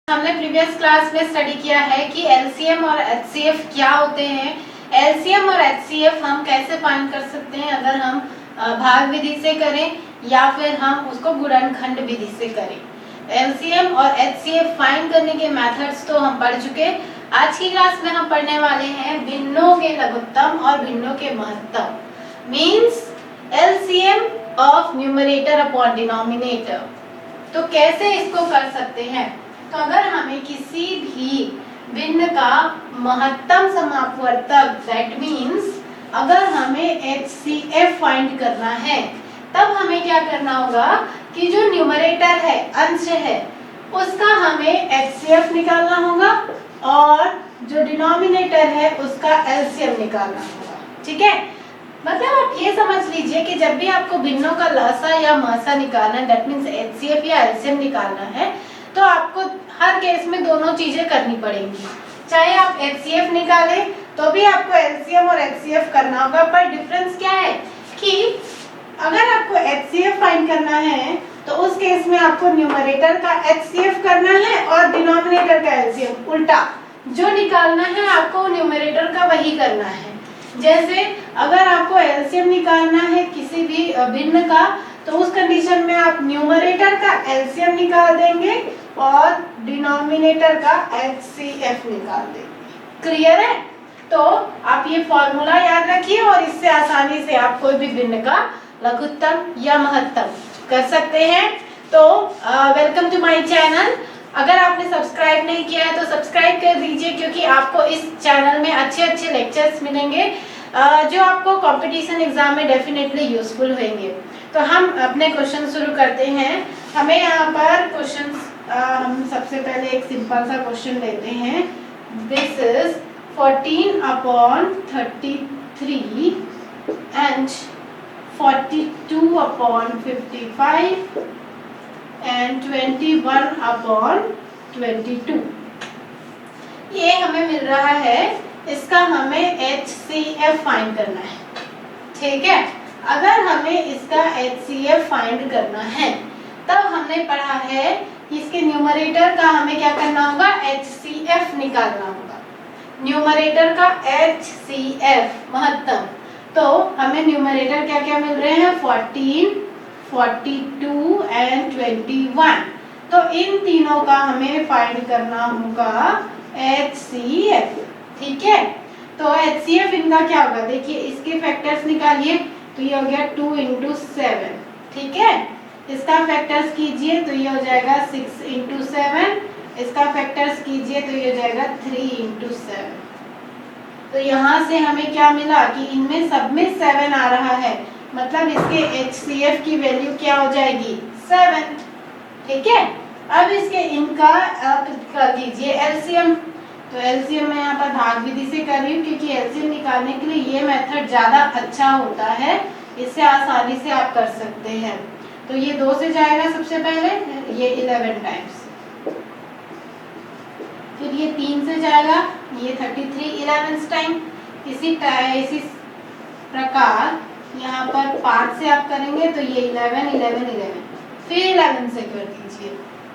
हमने previous class में study किया है कि एलसीएम और एचसीएफ क्या होते हैं। एलसीएम और एचसीएफ हम कैसे फाइंड कर सकते हैं, अगर हम भाग विधि से करें या फिर हम उसको गुणनखंड विधि से करें। एलसीएम और एचसीएफ फाइंड करने के मेथड्स तो हम पढ़ चुके। आज की क्लास में हम पढ़ने वाले हैं भिन्नों के लघुत्तम और भिन्नों के महत्तम, means LCM of numerator upon denominator. तो कैसे इसको कर सकते हैं? तो अगर हमें किसी भी भिन्न का महत्तम समापवर्तक, दैट मीन्स अगर हमें HCF फाइंड करना है, तब हमें क्या करना होगा कि जो न्यूमरेटर है, अंश है, उसका हमें HCF निकालना होगा और जो डिनोमिनेटर है उसका LCM निकालना होगा। ठीक है, मतलब आप ये समझ लीजिए कि जब भी आपको भिन्नों का लसा या महसा निकालना है, दैट मीन्स HCF या LCM निकालना है, तो आपको हर केस में दोनों चीजें करनी पड़ेंगी। चाहे आप HCF निकालें तो भी आपको LCM और HCF करना होगा, पर डिफरेंस क्या है कि अगर आपको HCF फाइंड करना है तो उस केस में आपको न्यूमरेटर का HCF करना है और डिनोमिनेटर का LCM, उल्टा जो निकालना है आपको न्यूमरेटर का वही करना है। जैसे अगर आपको LCM निकालना है किसी भी भिन्न का, तो उस कंडीशन में आप न्यूमरेटर का LCM निकाल देंगे और डिनोमिनेटर का HCF निकाल देंगे। क्लियर है? तो आप ये फॉर्मूला याद रखिए और इससे आसानी से आप कोई भी भिन्न का लघुत्तम या महत्तम कर सकते हैं। तो वेलकम टू माय चैनल। अगर आपने सब्सक्राइब नहीं किया है तो सब्सक्राइब कर दीजिए, क्योंकि आपको इस चैनल में अच्छे अच्छे लेक्चर्स मिलेंगे जो आपको कंपटीशन एग्जाम में डेफिनेटली यूजफुल होंगे। तो हम अपने क्वेश्चन शुरू करते हैं। हमें यहाँ पर क्वेश्चन हम सबसे पहले एक सिंपल सा क्वेश्चन लेते हैं। This is 14/33 and 42/55 and 21/22। ये हमें मिल रहा है, इसका हमें HCF फाइंड करना है। ठीक है, अगर हमें इसका HCF फाइंड करना है तब हमने पढ़ा है कि इसके न्यूमरेटर का हमें क्या करना होगा, HCF निकालना होगा। न्यूमरेटर का HCF महत्तम, तो हमें न्यूमरेटर क्या क्या मिल रहे हैं, 14, 42 एंड 21। तो इन तीनों का हमें फाइंड करना होगा HCF। ठीक है, तो HCF इनका क्या होगा, देखिए इसके फैक्टर्स निकालिए, तो ये हो गया 2 × 7। ठीक है, इसका फैक्टर्स कीजिए तो ये हो जाएगा 6 × 7। इसका फैक्टर्स कीजिए तो ये हो जाएगा 3 × 7। तो यहाँ से हमें क्या मिला कि इनमें सब में 7 आ रहा है, मतलब इसके HCF की वैल्यू क्या हो जाएगी, 7। ठीक है, अब इसके इनका आप कर दीजिए LCM। तो LCM मैं यहाँ पर भाग विधि से कर रही हूँ, क्योंकि LCM निकालने के लिए ये मेथड ज़्यादा अच्छा होता है, इससे आसानी से आप कर सकते हैं। तो ये 2 से जाएगा सबसे पहले, ये 11 टाइम्स, फिर ये 3 से जाएगा, ये 33 11 टाइम। इसी प्रकार यहाँ पर 5 से आप करेंगे तो ये 11 11 11, फिर 11 से कर दीजिए।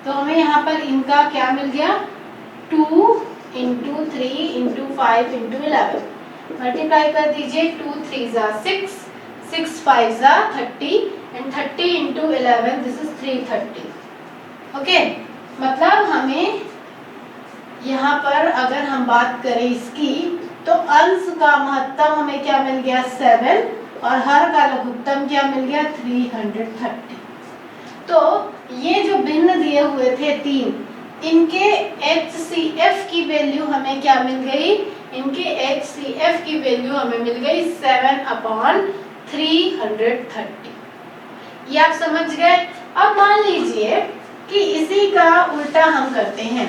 तो हमें यहाँ पर इनका क्या मिल गया, 2 × 3 × 5 × 11। मल्टीप्लाई कर दीजिए, 2 3 6, 6 5 30 एंड 30 × 11, दिस इज 330। ओके, मतलब हमें यहाँ पर अगर हम बात करें इसकी, तो अंश का महत्तम हमें क्या मिल गया, 7, और हर का लघुत्तम क्या मिल गया, 330। तो ये जो भिन्न दिए हुए थे 3, इनके HCF की वैल्यू हमें क्या मिल गई, इनके HCF की वैल्यू हमें मिल गई 7/330। ये आप समझ गए। अब मान लीजिए कि इसी का उल्टा हम करते हैं,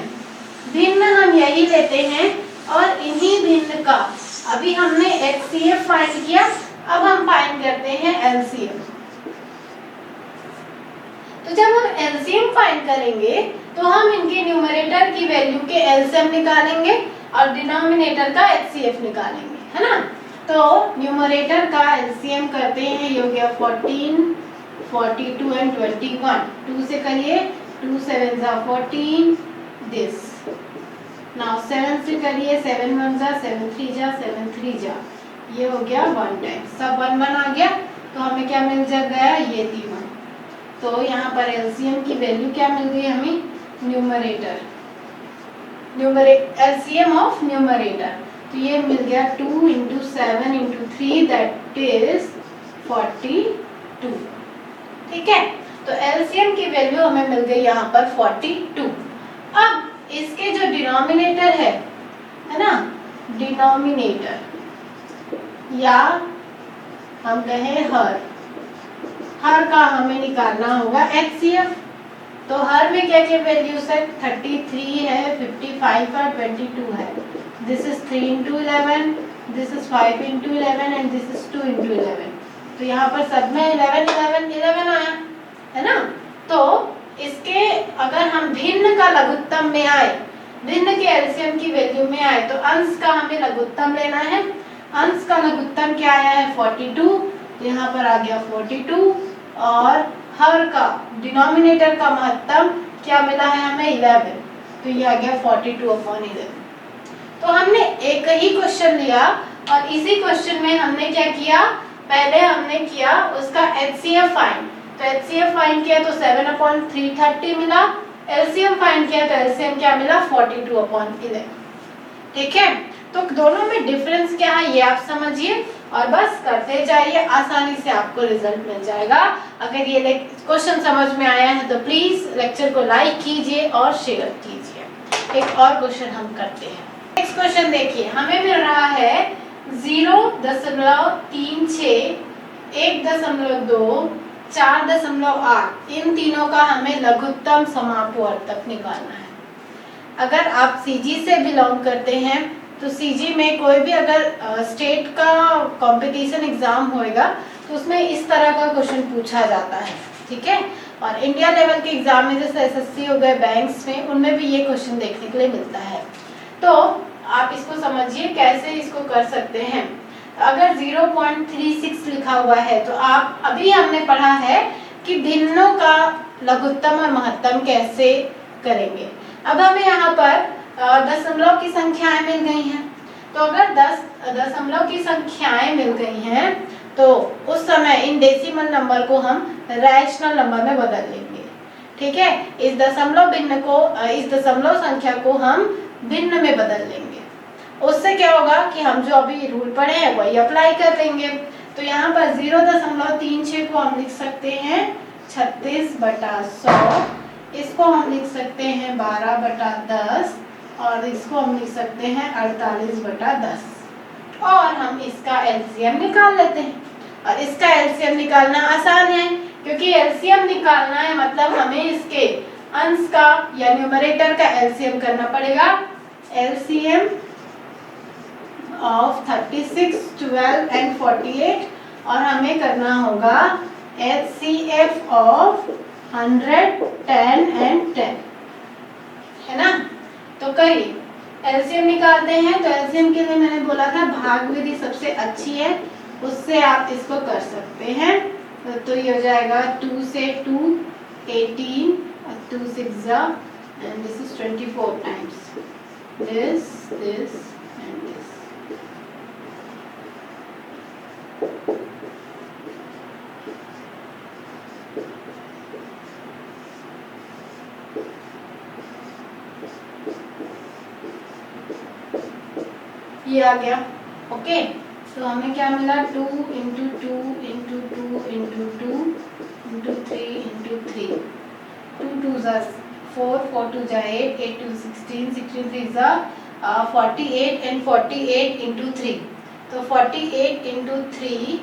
भिन्न हम यही लेते हैं और इन्हीं भिन्न का अभी हमने HCF फाइंड किया, अब हम फाइंड करते हैं LCM। तो जब हम LCM फाइंड करेंगे तो हम इनके न्यूमरेटर की वैल्यू के LCM निकालेंगे और डिनोमिनेटर का HCF निकालेंगे, है ना। तो न्यूमरेटर का LCM करते हैं, ये हो गया 14, 42 एंड 21। 2 से करिए, 2 7 14, दिस। नाउ 7 से करिए, 7 1 जा, 7 3 जा, 7 3 जा, ये हो गया 1 टाइम, सब 1 1 आ गया, तो हमें क्या मिल गया, ये 3। तो यहाँ पर एलसीएम की वैल्यू क्या मिल गई हमें, न्यूमरेटर, एलसीएम ऑफ न्यूमरेटर, तो ये मिल गया 2 इंटू 7 इंटू 3 दैट इज 42। ठीक है, तो एलसीएम की वैल्यू हमें मिल गई यहाँ पर 42। अब इसके जो डिनोमिनेटर है ना, डिनोमिनेटर या हम कहें हर का हमें निकालना होगा एचसीएफ। तो हर में क्या क्या वैल्यूज है, 33 है, 55 और 22 है। This is 3 into 11, this is 5 into 11 and this is 2 into 11। तो यहाँ पर सब में 11 11 11 आया है ना। तो इसके अगर हम भिन्न का लघुत्तम में आए, भिन्न के एलसीएम की वैल्यू में आए, तो अंश का हमें लघुत्तम लेना है। अंश का लघुत्तम क्या आया है, 42, तो यहाँ पर आ गया 42, और हर का डिनोमिनेटर का महत्तम क्या मिला है हमें, 11, तो ये आ गया 42/11। तो हमने एक ही क्वेश्चन लिया और इसी क्वेश्चन में हमने क्या किया, पहले हमने किया उसका एचसीएफ फाइंड। तो एचसीएफ फाइंड किया तो 7/330 मिला, एलसीएम फाइंड किया तो एलसीएम क्या मिला, 42/11। ठीक है, तो दोनों में डिफरेंस क्या है ये आप समझिए और बस करते जाइए, आसानी से आपको रिजल्ट मिल जाएगा। अगर ये क्वेश्चन समझ में आया है तो प्लीज लेक्चर को लाइक कीजिए और शेयर कीजिए। एक और क्वेश्चन हम करते हैं। नेक्स्ट क्वेश्चन देखिए, हमें मिल रहा है 0.36, 1.2, 4.8, इन तीनों का हमें लघुत्तम समापवर्तक निकालना है। अगर आप सीजी से बिलोंग करते हैं तो सीजी में कोई भी अगर स्टेट का कंपटीशन एग्जाम होएगा तो उसमें इस तरह का क्वेश्चन पूछा जाता है। ठीक है, और इंडिया लेवल के एग्जाम में जैसे एसएससी हो गए, बैंक्स में, उनमें भी ये क्वेश्चन देखने के लिए मिलता है। तो आप इसको समझिए कैसे इसको कर सकते हैं। अगर 0.36 लिखा हुआ है तो आप अभी हमने पढ़ा है कि भिन्नों का लघुत्तम और महत्तम कैसे करेंगे। अब हमें यहाँ पर दशमलव की संख्याएं मिल गई हैं, तो अगर 10 दशमलव की संख्याएं मिल गई हैं तो उस समय इन डेसिमल नंबर को हम रैशनल नंबर में बदल लेंगे। ठीक है, इस दशमलव संख्या को हम भिन्न में बदल लेंगे। उससे क्या होगा कि हम जो अभी रूल पढ़े हैं वही अप्लाई कर लेंगे। तो यहाँ पर 0.36 को हम लिख सकते हैं 36/100, इसको हम लिख सकते हैं 12/10 और इसको हम लिख सकते हैं 48/10, और हम इसका एलसीएम निकाल लेते हैं। और इसका एलसीएम निकालना आसान है, क्योंकि एलसीएम निकालना है मतलब हमें इसके अंश का या न्यूमरेटर का एलसीएम करना पड़ेगा। एलसीएम ऑफ 36, 12 एंड 48, और हमें करना होगा एचसीएफ ऑफ 100, 10 एंड 10, है ना। तो करिए, एलसीएम निकालते हैं। तो एलसीएम के लिए मैंने बोला था भाग विधि सबसे अच्छी है, उससे आप इसको कर सकते हैं। तो ये हो जाएगा 2 से 2 18, 2 6 and this is 24 times this and this। ये आ गया। ओके, तो हमें क्या मिला, 2 into 2 into 2 into 2 into 3 into 3, 2 2 जा 4, 4 2 जा 8, 8 2 16, 16 3 जा 48 एंड 48 इंटू 3, तो 48 इंटू 3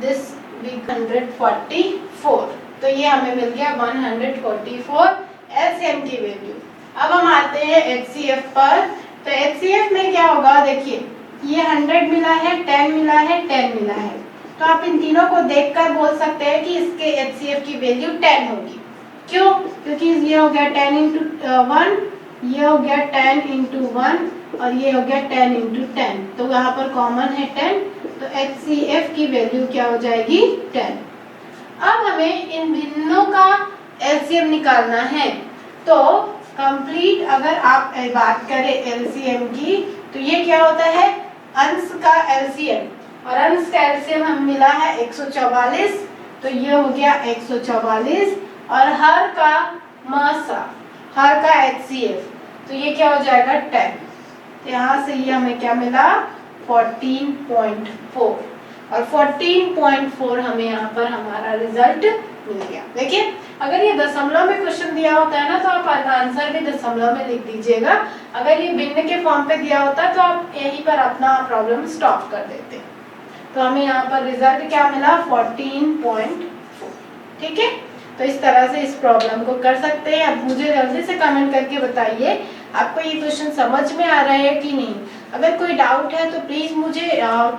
दिस भी 144। तो ये हमें मिल गया 144 एलसीएम की वैल्यू। अब हम आते हैं एचसीएफ पर। तो एचसीएफ में क्या होगा, देखिए ये 100 मिला है, 10 मिला है, 10 मिला है, तो आप इन तीनों को देखकर बोल सकते हैं कि इसके एचसीएफ की वैल्यू 10 होगी। क्यों? क्योंकि ये हो गया 10 इंटू 1, ये हो गया 10 इंटू 1 और ये हो गया 10 इंटू 10, तो यहाँ पर कॉमन है 10, तो एचसीएफ की वैल्यू क्या हो जाएगी, 10। अब हमें इन भिन्नों का एलसीएम निकालना है। तो कंप्लीट अगर आप बात करें एलसीएम की, तो ये क्या होता है, अंश का एलसीएम, और अंश का एलसीएम हमें मिला है 144, तो ये हो गया 144, और हर का मासा, हर का एचसीएफ, तो ये क्या हो जाएगा 10। तो यहाँ से ये हमें क्या मिला 14.4, और 14.4 हमें यहाँ पर हमारा रिजल्ट मिल गया। देखिए अगर ये दशमलव में क्वेश्चन दिया होता है ना, तो आप आंसर भी दशमलव में लिख दीजिएगा। अगर ये भिन्न के फॉर्म पे दिया होता है तो आप यहीं पर अपना प्रॉब्लम स्टॉप कर देते। तो हमें यहाँ पर रिजल्ट क्या मिला 14.4। ठीक है, तो इस तरह से इस प्रॉब्लम को कर सकते हैं। अब मुझे जल्दी से कमेंट करके बताइए आपको ये क्वेश्चन समझ में आ रहा है कि नहीं। अगर कोई डाउट है तो प्लीज मुझे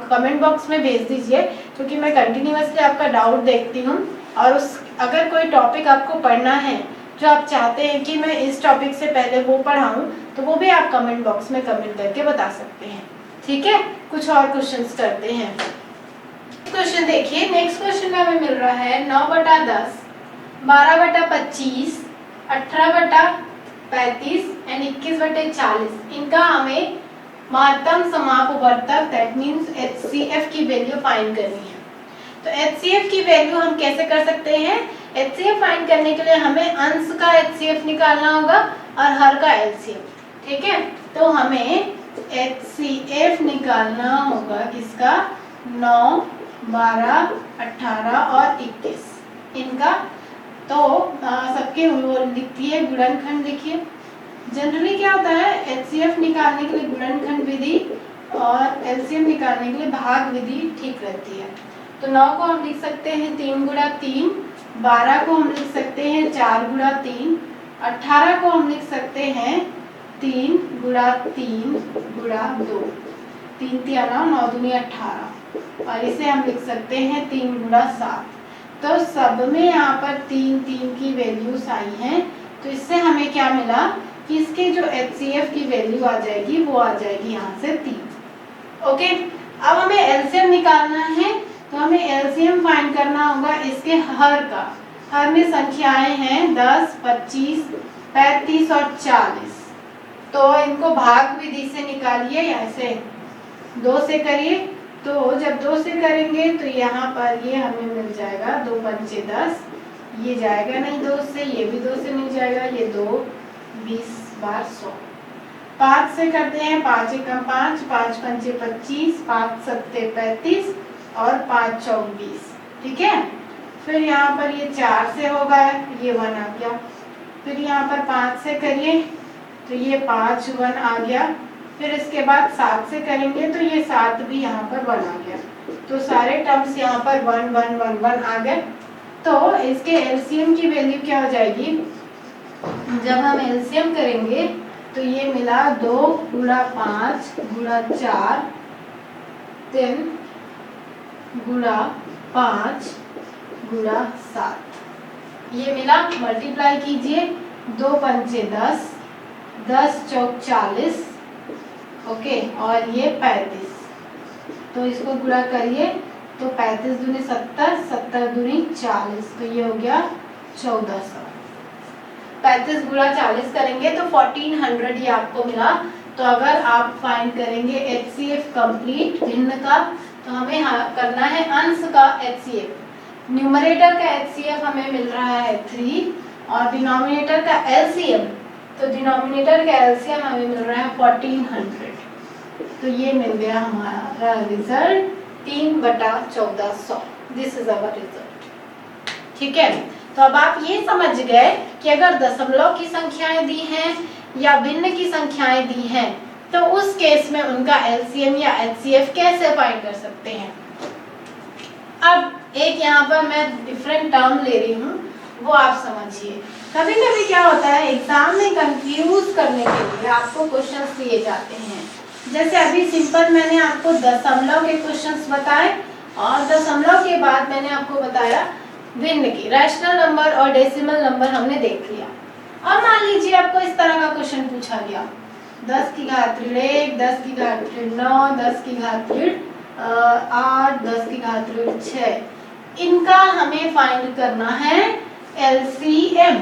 कमेंट बॉक्स में भेज दीजिए, क्योंकि मैं कंटिन्यूअसली आपका डाउट देखती हूँ। और उस अगर कोई टॉपिक आपको पढ़ना है जो आप चाहते हैं कि मैं इस टॉपिक से पहले वो पढ़ाऊँ, तो वो भी आप कमेंट बॉक्स में कमेंट करके बता सकते हैं। ठीक है, कुछ और क्वेश्चंस करते हैं। क्वेश्चन देखिए, नेक्स्ट क्वेश्चन हमें मिल रहा है 9/10, 12/25, 18/35 एंड 21/40। इनका हमें महत्तम समापवर्तक दैट मींस एचसीएफ की वैल्यू फाइंड करनी है। तो एचसीएफ की वैल्यू हम कैसे कर सकते हैं, एचसीएफ फाइंड करने के लिए हमें अंश का एचसीएफ निकालना होगा और हर का एलसीएफ। ठीक है, तो हमें एचसीएफ निकालना होगा किसका, 9, 12, 18 और 21 इनका। तो सबके वो लिखती है गुणनखंड। लिखिए जनरली क्या होता है, एचसीएफ निकालने के लिए गुणनखंड विधि और एलसीएम निकालने के लिए भाग विधि ठीक रहती है। तो 9 को हम लिख सकते हैं 3 गुणा 3, 12 को हम लिख सकते हैं 4 गुणा 3, 18 को हम लिख सकते हैं 3 गुणा 3 गुणा 2, 3 3 9 दूनी 18, और इसे हम लिख सकते हैं 3 गुणा 7। तो सब में यहाँ पर 3 3 की वैल्यूज आई हैं। तो इससे हमें क्या मिला कि इसके जो एचसीएफ की वैल्यू आ जाएगी वो आ जाएगी यहाँ से 3। ओके, अब हमें एलसीएम निकालना है, तो हमें एलसीएम फाइंड करना होगा इसके हर का। हर में संख्याएं हैं 10, 25, 35 और 40। तो इनको भाग विधि से निकालिए, ऐसे 2 से करिए। तो जब 2 से करेंगे तो यहाँ पर ये हमें मिल जाएगा 2 पंचे 10, ये जाएगा नहीं 2 से, ये भी 2 से नहीं जाएगा, ये 2 20 बार 100। 5 से करते हैं, 5 एकम 5, 5 पंचे 25, 5 सत्ते 35 और 5 चौक 20। ठीक है, फिर यहाँ पर ये 4 से होगा, ये 1 आ गया। फिर यहाँ पर 5 से करिए तो ये 5 1 आ गया। फिर इसके बाद 7 से करेंगे तो ये 7 भी यहाँ पर 1 आ गया। तो सारे टर्म्स यहाँ पर 1 1 1 1 आ गए। तो इसके एलसीएम की वैल्यू क्या हो जाएगी, जब हम एलसीएम करेंगे तो ये मिला 2 गुणा 5 गुणा 4, 3 गुणा 5 गुणा 7, ये मिला। मल्टीप्लाई कीजिए, 2 पंचे 10, 10 चौक 40, ओके, और ये 35। तो इसको गुणा करिए तो 35 दूनी 70, 70 दूनी 40, तो ये हो गया 1400। 35 गुणा 40 करेंगे तो 1400 ये आपको मिला। तो अगर आप फाइंड करेंगे एचसीएफ कंप्लीट भिन्न का, तो हमें करना है अंश का एचसीएफ। न्यूमरेटर का एचसीएफ हमें मिल रहा है 3 और डिनोमिनेटर का एलसीएम, तो डिनोमिनेटर का एलसीएम हमें मिल रहा है 1400। तो ये मिल गया हमारा result 3/1400। This is our result. ठीक है, तो अब आप ये समझ गए कि अगर दशमलव की संख्याएं दी हैं या भिन्न की संख्याएं दी हैं तो उस केस में उनका एलसीएम या एचसीएफ कैसे फाइंड कर सकते हैं। अब एक यहाँ पर मैं डिफरेंट टर्म ले रही हूँ, वो आप समझिए। कभी कभी क्या होता है, एग्जाम में कंफ्यूज करने के लिए आपको क्वेश्चंस दिए जाते हैं। जैसे अभी सिंपल मैंने आपको दशमलव के क्वेश्चंस बताए, और दशमलव के बाद मैंने आपको बताया भिन्न की, रैशनल नंबर और डेसिमल नंबर हमने देख लिया। अब मान लीजिए आपको इस तरह का क्वेश्चन पूछा गया, 10 की घात ऋण 1, 10 की घात ऋण 9, 10 की घात ऋण 8, 10 की घात ऋण 6। इनका हमें फाइंड करना है एलसीएम।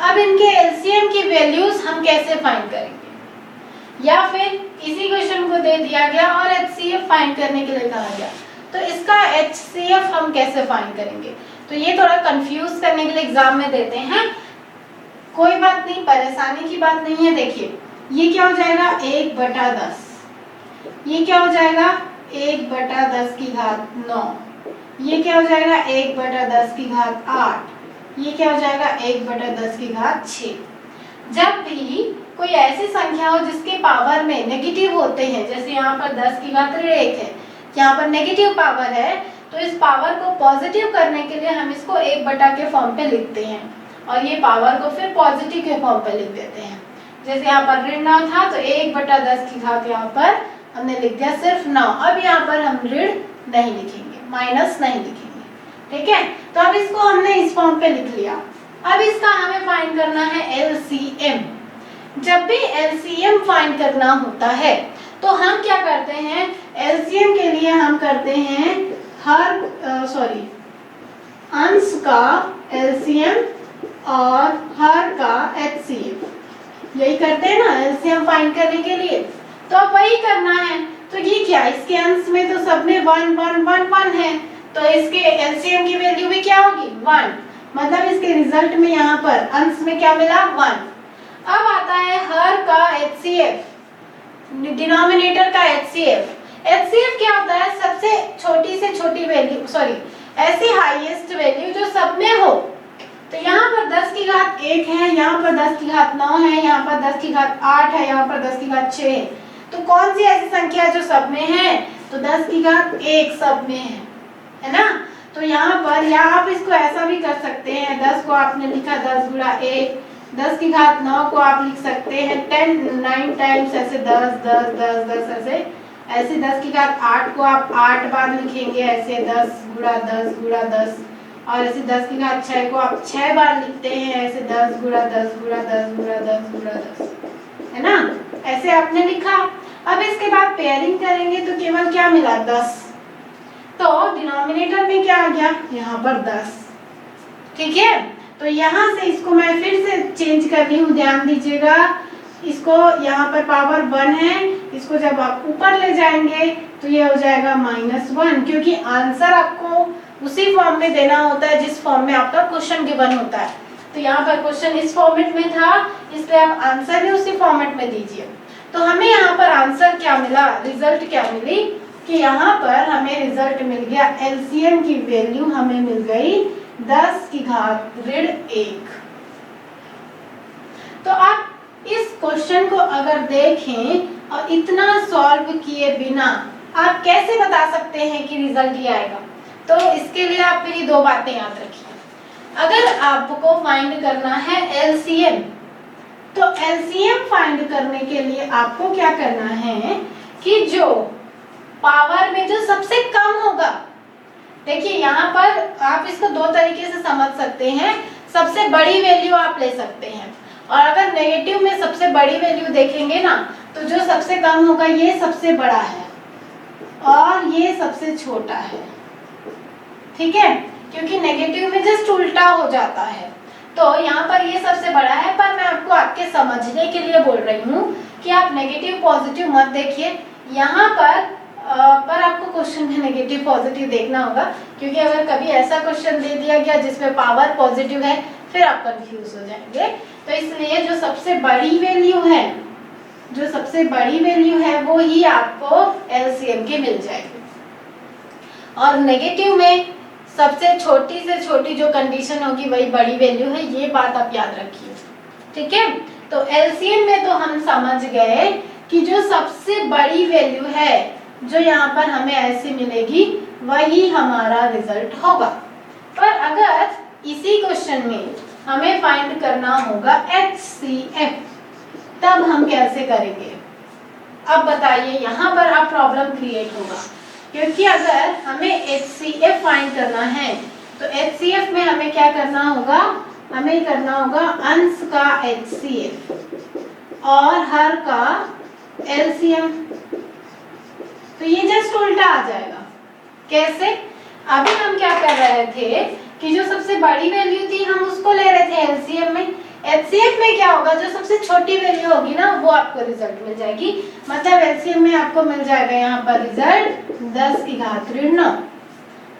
अब इनके एलसीएम की वैल्यूज हम कैसे फाइंड करेंगे, या फिर इसी क्वेश्चन को दे दिया गया और एचसीएफ फाइंड करने के लिए कहा गया, तो इसका एचसीएफ हम कैसे फाइंड करेंगे। तो ये थोड़ा कंफ्यूज करने के लिए एग्जाम में देते हैं, कोई बात नहीं, परेशानी की बात नहीं है। देखिए ये क्या हो जाएगा 1/10, ये क्या हो जाएगा 1/10 की घात 9, ये क्या हो जाएगा 1/10 की घात 8, ये क्या हो जाएगा 1/10 की घात 6। जब भी कोई ऐसी संख्या हो जिसके पावर में नेगेटिव होते हैं, जैसे यहाँ पर 10 की घात 1 है, यहाँ पर नेगेटिव पावर है, तो इस पावर को पॉजिटिव करने के लिए हम इसको 1 के फॉर्म पे लिखते हैं और ये पावर को फिर पॉजिटिव के फॉर्म पे लिख देते हैं। जैसे यहाँ पर ऋण 9 था तो 1/10 की घात यहाँ पर हमने लिख दिया सिर्फ 9। अब यहाँ पर हम ऋण नहीं लिखेंगे, माइनस नहीं लिखेंगे, ठीक है। तो अब इसको हमने इस फॉर्म पे लिख लिया। अब इसका हमें फाइंड करना है एलसीएम। जब भी एलसीएम फाइंड करना होता है तो हम क्या करते हैं, एलसीएम के लिए हम करते हैं अंश का एलसीएम और हर का एचसीएफ, यही करते हैं ना एलसीएम फाइंड करने के लिए। तो अब वही करना है। तो ये क्या, इसके अंश में तो सब में 1 1 1 1 है, तो इसके एलसीएम की वैल्यू भी क्या होगी 1, मतलब इसके रिजल्ट में यहाँ पर अंश में क्या मिला 1। अब आता है हर का एचसीएफ, डिनोमिनेटर का एचसीएफ। एचसीएफ क्या होता है, सबसे छोटी से छोटी वैल्यू, ऐसी हाईएस्ट वैल्यू जो सब में हो। तो यहाँ पर 10 की घात 1 है, यहाँ पर 10 की घात 9 है, यहाँ पर 10 की घात 8 है, यहाँ पर 10 की घात 6 है। तो कौन सी ऐसी संख्या है जो सब में है, तो 10 की घात 1 सब में है ना। तो यहाँ पर या आप इसको ऐसा भी कर सकते हैं, 10 को आपने लिखा 10 गुणा 1, 10 की घात 9 को आप लिख सकते हैं 9 टाइम्स ऐसे 10 10 10 10 ऐसे 10 की घात 8 को आप 8 बार लिखेंगे ऐसे 10 गुणा 10 गुणा 10, और ऐसे 10 की घात 6 को आप 6 बार लिखते हैं ऐसे 10 गुणा 10 गुणा 10 गुणा 10 गुणा 10, है ना, ऐसे आपने लिखा। अब इसके बाद पेयरिंग करेंगे तो केवल क्या मिला 10, तो डिनोमिनेटर में क्या आ गया यहाँ पर 10, ठीक है। तो यहाँ से इसको मैं फिर से चेंज कर रही हूँ, ध्यान दीजिएगा। इसको यहाँ पर पावर 1 है, इसको जब आप ऊपर ले जाएंगे तो ये हो जाएगा -1, क्योंकि आंसर आपको उसी फॉर्म में देना होता है जिस फॉर्म में आपका क्वेश्चन गिवन होता है। तो यहाँ पर क्वेश्चन इस फॉर्मेट में था, इसलिए आप आंसर भी उसी फॉर्मेट में दीजिए। तो हमें यहाँ पर आंसर क्या मिला, रिजल्ट क्या मिली कि यहाँ पर हमें रिजल्ट मिल गया, एलसीएम की वैल्यू हमें मिल गई 10 की घात ऋण 1। तो आप इस क्वेश्चन को अगर देखें और इतना सॉल्व किए बिना आप कैसे बता सकते हैं कि रिजल्ट ये आएगा। तो इसके लिए आप मेरी 2 बातें याद रखिए। अगर आपको फाइंड करना है एलसीएम, तो एलसीएम फाइंड करने के लिए आपको क्या करना है कि जो पावर में जो सबसे कम होगा, देखिए यहाँ पर आप इसको 2 तरीके से समझ सकते हैं। सबसे बड़ी वैल्यू आप ले सकते हैं, और अगर नेगेटिव में सबसे बड़ी वैल्यू देखेंगे ना, तो जो सबसे कम होगा ये सबसे बड़ा है और ये सबसे छोटा है, ठीक है, क्योंकि नेगेटिव में जस्ट उल्टा हो जाता है। तो यहाँ पर ये सबसे बड़ा है, पर मैं आपको आपके समझने के लिए बोल रही हूँ कि आप नेगेटिव पॉजिटिव मत देखिए। यहाँ पर आपको क्वेश्चन में नेगेटिव पॉजिटिव देखना होगा, क्योंकि अगर कभी ऐसा क्वेश्चन दे दिया गया जिसमें पावर पॉजिटिव है फिर आप कंफ्यूज हो जाएंगे। तो इसलिए जो सबसे बड़ी वैल्यू है वो ही आपको एलसीएम की मिल जाएगी, और नेगेटिव में सबसे छोटी से छोटी जो कंडीशन होगी वही बड़ी वैल्यू है, ये बात आप याद रखिए, ठीक है। तो एलसीएम में तो हम समझ गए कि जो सबसे बड़ी वैल्यू है जो यहाँ पर हमें ऐसे मिलेगी वही हमारा रिजल्ट होगा। पर अगर इसी क्वेश्चन में हमें फाइंड करना होगा एचसीएफ, तब हम कैसे करेंगे। अब बताइए, यहाँ पर अब प्रॉब्लम क्रिएट होगा, क्योंकि अगर हमें एचसीएफ फाइंड करना है तो एचसीएफ में हमें क्या करना होगा, हमें करना होगा अंश का एचसीएफ और हर का एलसीएम। तो ये जस्ट उल्टा आ जाएगा। कैसे, अभी हम क्या कर रहे थे कि जो सबसे बड़ी वैल्यू थी हम उसको ले रहे थे एलसीएम में, HCF में क्या होगा, जो सबसे छोटी वैल्यू होगी ना वो आपको रिजल्ट मिल जाएगी। मतलब LCM में आपको मिल जाएगा यहाँ पर रिजल्ट 10 की घात ऋण 9।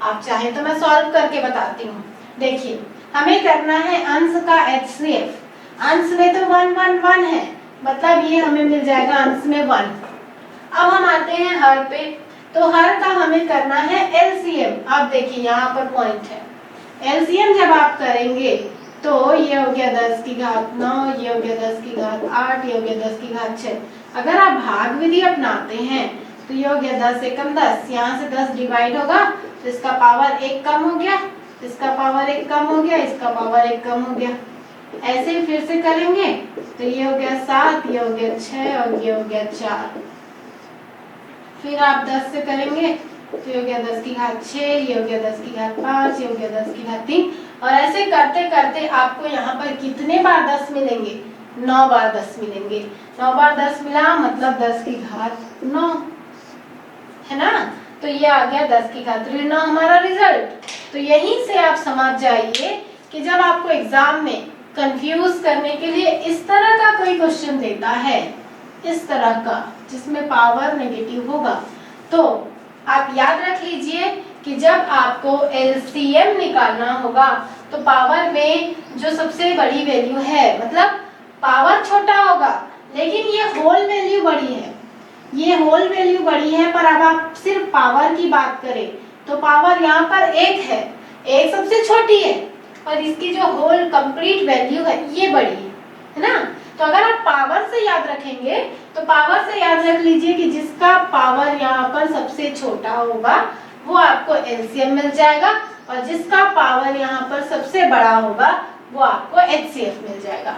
आप चाहे तो मैं सॉल्व करके बताती हूँ। देखिए हमें करना है अंश का HCF, अंश में तो 1 1 1 है, मतलब ये हमें मिल जाएगा अंश में 1। अब हम आते हैं हर पे, तो हर का हमें करना है LCM। आप देखिए यहाँ पर पॉइंट है, LCM जब आप करेंगे तो ये हो गया 10 की घात 9, ये हो गया 10 की घात 8, ये हो गया 10 की घात 6। अगर आप भाग विधि अपनाते हैं तो ये हो गया 10 एकम 10, यहाँ से 10 डिवाइड होगा तो इसका पावर 1 कम हो गया, इसका पावर 1 कम हो गया, इसका पावर 1 कम हो गया। ऐसे ही फिर से करेंगे तो ये हो गया 7, ये हो गया 6 और ये हो गया 4। फिर आप 10 से करेंगे तो ये हो गया 10 की घात 6, ये हो गया 10 की घात 5, ये हो गया 10 की घात 3। और ऐसे करते करते आपको यहाँ पर कितने बार 10 मिलेंगे, 9 बार 10 मिलेंगे। 9 बार 10 मिला मतलब 10 की घात 9 है ना। तो ये आ गया 10 की घात ऋण 9 हमारा रिजल्ट। तो यहीं से आप समझ जाइए कि जब आपको एग्जाम में कंफ्यूज करने के लिए इस तरह का कोई क्वेश्चन देता है, इस तरह का जिसमें पावर नेगेटिव होगा, तो आप याद रख लीजिए कि जब आपको LCM निकालना होगा तो पावर में जो सबसे बड़ी वैल्यू है, मतलब पावर छोटा होगा लेकिन ये होल वैल्यू बड़ी है, ये होल वैल्यू बड़ी है। पर अब आप सिर्फ पावर की बात करें तो पावर यहाँ पर 1 है, 1 सबसे छोटी है, और इसकी जो होल कंप्लीट वैल्यू है ये बड़ी है ना। तो अगर आप पावर से याद रखेंगे तो पावर से याद रख लीजिए कि जिसका पावर यहाँ पर सबसे छोटा होगा वो आपको LCM मिल जाएगा, और जिसका पावर यहाँ पर सबसे बड़ा होगा वो आपको HCF मिल जाएगा।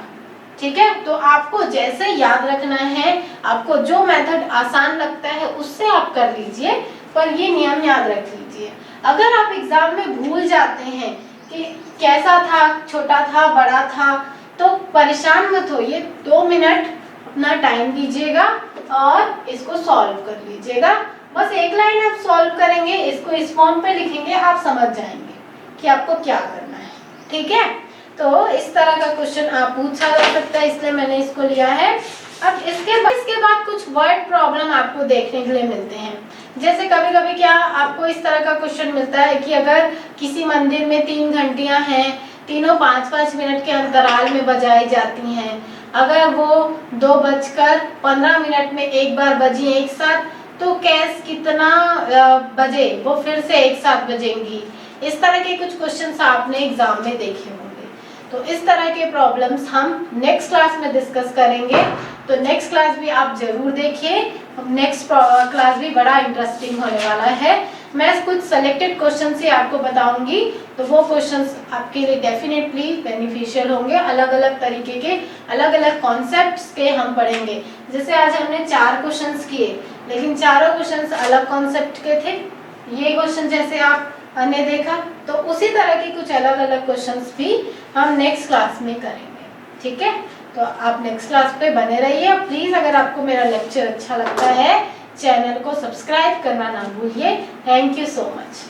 ठीक है, तो आपको जैसे याद रखना है, आपको जो मेथड आसान लगता है उससे आप कर लीजिए, पर ये नियम याद रख लीजिए। अगर आप एग्जाम में भूल जाते हैं कि कैसा था, छोटा था, बड़ा था, तो परेशान मत होइए, 2 मिनट अपना टाइम दीजिएगा और इसको सॉल्व कर लीजिएगा। बस एक लाइन आप सॉल्व करेंगे, इसको इस फॉर्म पे लिखेंगे, आप समझ जाएंगे कि आपको क्या करना है। ठीक है, तो इस तरह का क्वेश्चन आप पूछा जा सकता है, इसलिए मैंने इसको लिया है। अब इसके बाद कुछ वर्ड प्रॉब्लम आपको देखने के लिए मिलते हैं। जैसे कभी कभी क्या आपको इस तरह का क्वेश्चन मिलता है कि अगर किसी मंदिर में 3 घंटियां हैं, तीनों 5-5 मिनट के अंतराल में बजाई जाती हैं, अगर वो 2:15 में एक बार बजी एक साथ, तो कैस कितना बजे वो फिर से एक साथ बजेंगी। इस तरह के कुछ क्वेश्चंस आपने एग्जाम में देखे होंगे। तो इस तरह के प्रॉब्लम्स हम नेक्स्ट क्लास में डिस्कस करेंगे, तो नेक्स्ट क्लास भी आप जरूर देखिए। नेक्स्ट क्लास भी बड़ा इंटरेस्टिंग होने वाला है। मैं कुछ सेलेक्टेड क्वेश्चन से आपको बताऊंगी, तो वो क्वेश्चंस आपके लिए डेफिनेटली बेनिफिशियल होंगे। अलग अलग तरीके के, अलग अलग कॉन्सेप्ट्स के हम पढ़ेंगे। जैसे आज हमने 4 क्वेश्चंस किए, लेकिन चारों क्वेश्चंस अलग कॉन्सेप्ट के थे। ये क्वेश्चन जैसे आपने देखा, तो उसी तरह के कुछ अलग अलग क्वेश्चंस भी हम नेक्स्ट क्लास में करेंगे। ठीक है, तो आप नेक्स्ट क्लास पे बने रहिए। प्लीज अगर आपको मेरा लेक्चर अच्छा लगता है, चैनल को सब्सक्राइब करना ना भूलिए। Thank you so much.